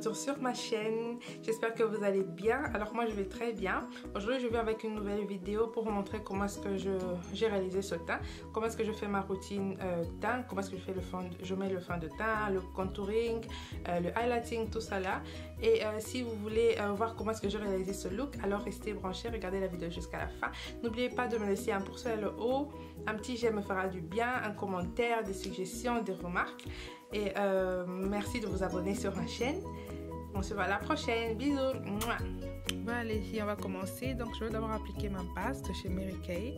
retour sur ma chaîne. J'espère que vous allez bien. Alors moi je vais très bien. Aujourd'hui je viens avec une nouvelle vidéo pour vous montrer comment est-ce que j'ai réalisé ce teint, comment est-ce que je fais ma routine teint, comment est-ce que je fais je mets le fond de teint, le contouring, le highlighting, tout ça là. Et si vous voulez voir comment est-ce que j'ai réalisé ce look, alors restez branchés, regardez la vidéo jusqu'à la fin. N'oubliez pas de me laisser un pouce vers le haut, un petit j'aime me fera du bien, un commentaire, des suggestions, des remarques. Et merci de vous abonner sur ma chaîne. On se voit à la prochaine. Bisous. Mouah. Bon, allez, ici on va commencer. Donc je vais d'abord appliquer ma base de chez Mary Kay.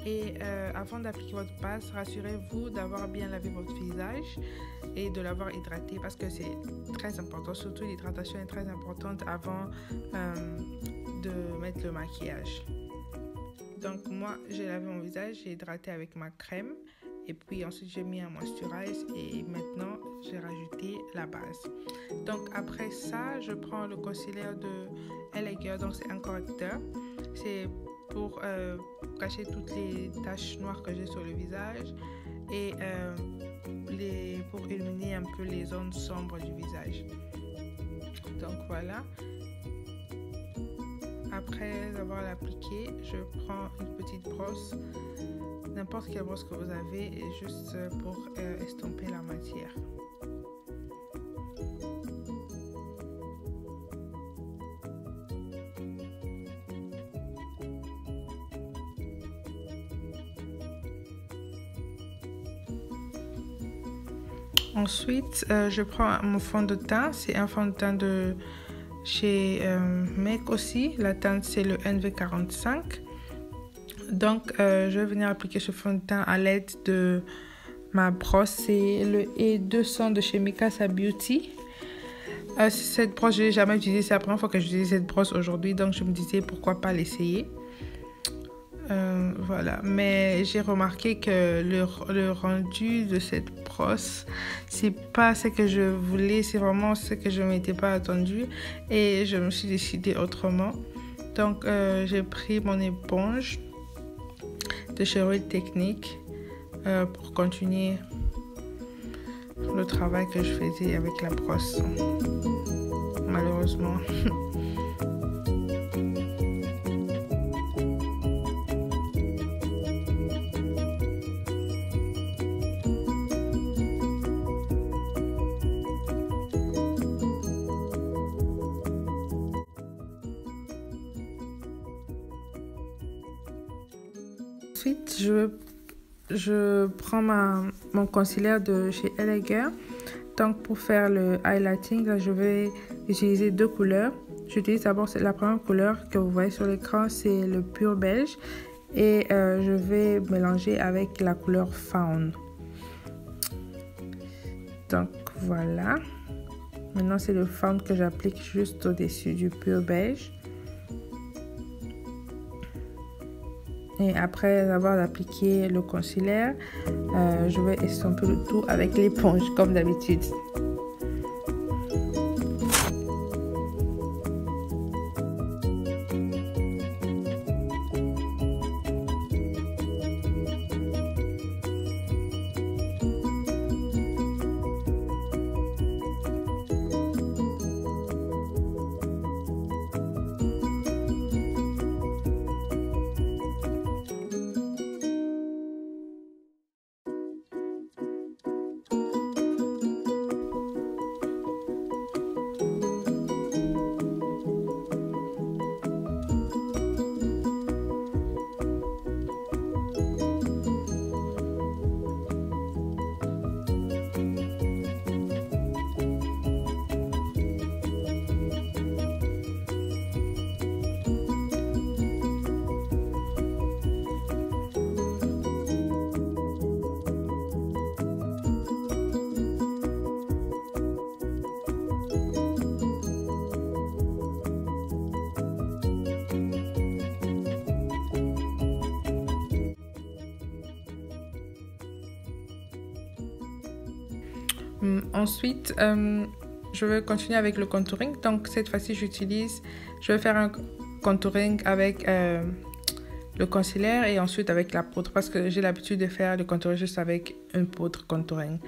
Et avant d'appliquer votre base, rassurez-vous d'avoir bien lavé votre visage et de l'avoir hydraté parce que c'est très important. Surtout l'hydratation est très importante avant de mettre le maquillage. Donc moi j'ai lavé mon visage, j'ai hydraté avec ma crème. Et puis ensuite j'ai mis un moisturize et maintenant j'ai rajouté la base. Donc après ça, je prends le concealer de LA Girl, donc c'est un correcteur. C'est pour cacher toutes les taches noires que j'ai sur le visage et pour illuminer un peu les zones sombres du visage. Donc voilà. Après avoir appliqué, je prends une petite brosse, n'importe quelle brosse que vous avez, juste pour estomper la matière. Ensuite, je prends mon fond de teint, c'est un fond de teint de chez MAC aussi, la teinte c'est le NV45. Donc je vais venir appliquer ce fond de teint à l'aide de ma brosse, c'est le E200 de chez Mikasa Beauty. Cette brosse je l'ai jamais utilisée, c'est la première fois que j'utilise cette brosse aujourd'hui, donc je me disais pourquoi pas l'essayer. Voilà, mais j'ai remarqué que le rendu de cette brosse, c'est pas ce que je voulais, c'est vraiment ce que je m'étais pas attendu et je me suis décidée autrement. Donc j'ai pris mon éponge de chez Real Techniques pour continuer le travail que je faisais avec la brosse, malheureusement. Ensuite, je prends mon concealer de chez LA Girl. Donc, pour faire le highlighting, là, je vais utiliser deux couleurs. J'utilise d'abord la première couleur que vous voyez sur l'écran, c'est le pur beige. Et je vais mélanger avec la couleur Fawn. Donc, voilà. Maintenant, c'est le Fawn que j'applique juste au-dessus du pur beige. Et après avoir appliqué le concealer, je vais estomper le tout avec l'éponge comme d'habitude. Ensuite, je vais continuer avec le contouring. Donc cette fois-ci, je vais faire un contouring avec le concealer et ensuite avec la poudre parce que j'ai l'habitude de faire le contouring juste avec une poudre contouring.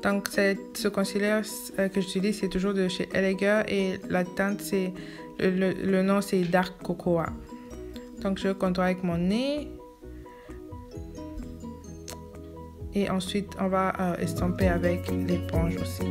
Donc ce concealer que j'utilise c'est toujours de chez Elegir et la teinte c'est le nom c'est Dark Cocoa. Donc je contourne avec mon nez et ensuite on va estomper avec l'éponge aussi.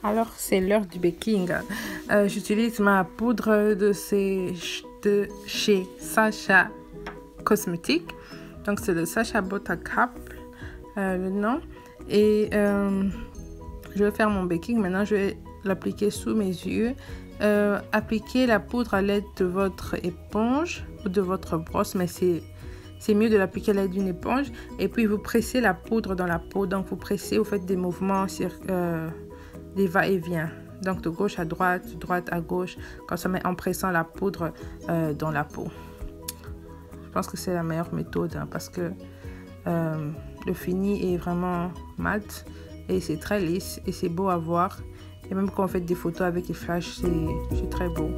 Alors c'est l'heure du baking. J'utilise ma poudre de chez Sacha Cosmetics. Donc c'est le Sacha Buttercup le nom. Et je vais faire mon baking. Maintenant je vais l'appliquer sous mes yeux. Appliquez la poudre à l'aide de votre éponge ou de votre brosse, mais c'est mieux de l'appliquer à l'aide d'une éponge. Et puis vous pressez la poudre dans la peau. Donc vous pressez, vous faites des mouvements sur des va-et-vient, donc de gauche à droite, de droite à gauche, quand ça met en pressant la poudre dans la peau. Je pense que c'est la meilleure méthode hein, parce que le fini est vraiment mat et c'est très lisse et c'est beau à voir. Et même quand on fait des photos avec les flashs, c'est très beau.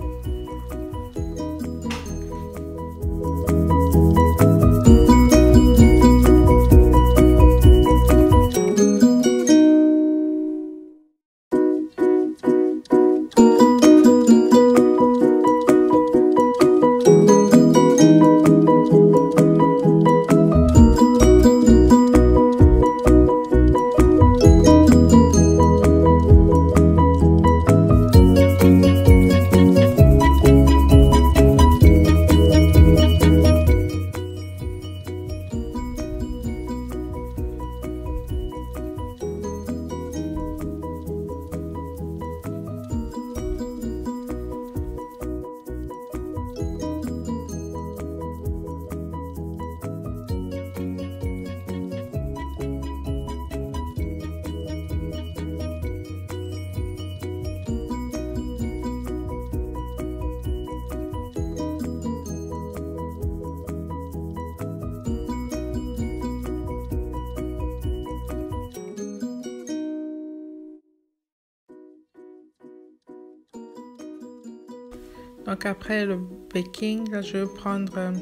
Donc après le baking, là, je vais prendre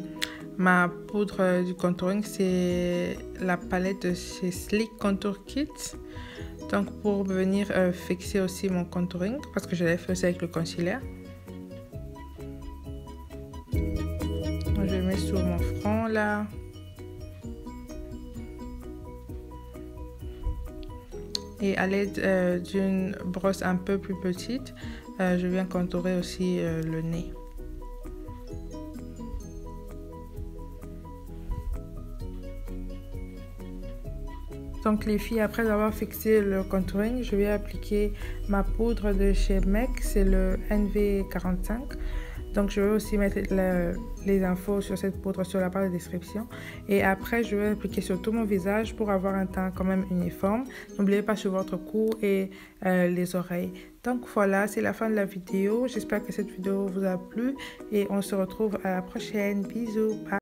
ma poudre du contouring. C'est la palette de chez Sleek Contour Kit. Donc pour venir fixer aussi mon contouring, parce que je l'ai fait aussi avec le concealer. Donc, je le mets sur mon front là. Et à l'aide d'une brosse un peu plus petite, je viens contourer aussi le nez. Donc les filles, après avoir fixé le contouring, je vais appliquer ma poudre de chez MAC, c'est le NV45. Donc je vais aussi mettre les infos sur cette poudre sur la barre de description. Et après je vais appliquer sur tout mon visage pour avoir un teint quand même uniforme. N'oubliez pas sur votre cou et les oreilles. Donc voilà, c'est la fin de la vidéo. J'espère que cette vidéo vous a plu et on se retrouve à la prochaine. Bisous. Bye.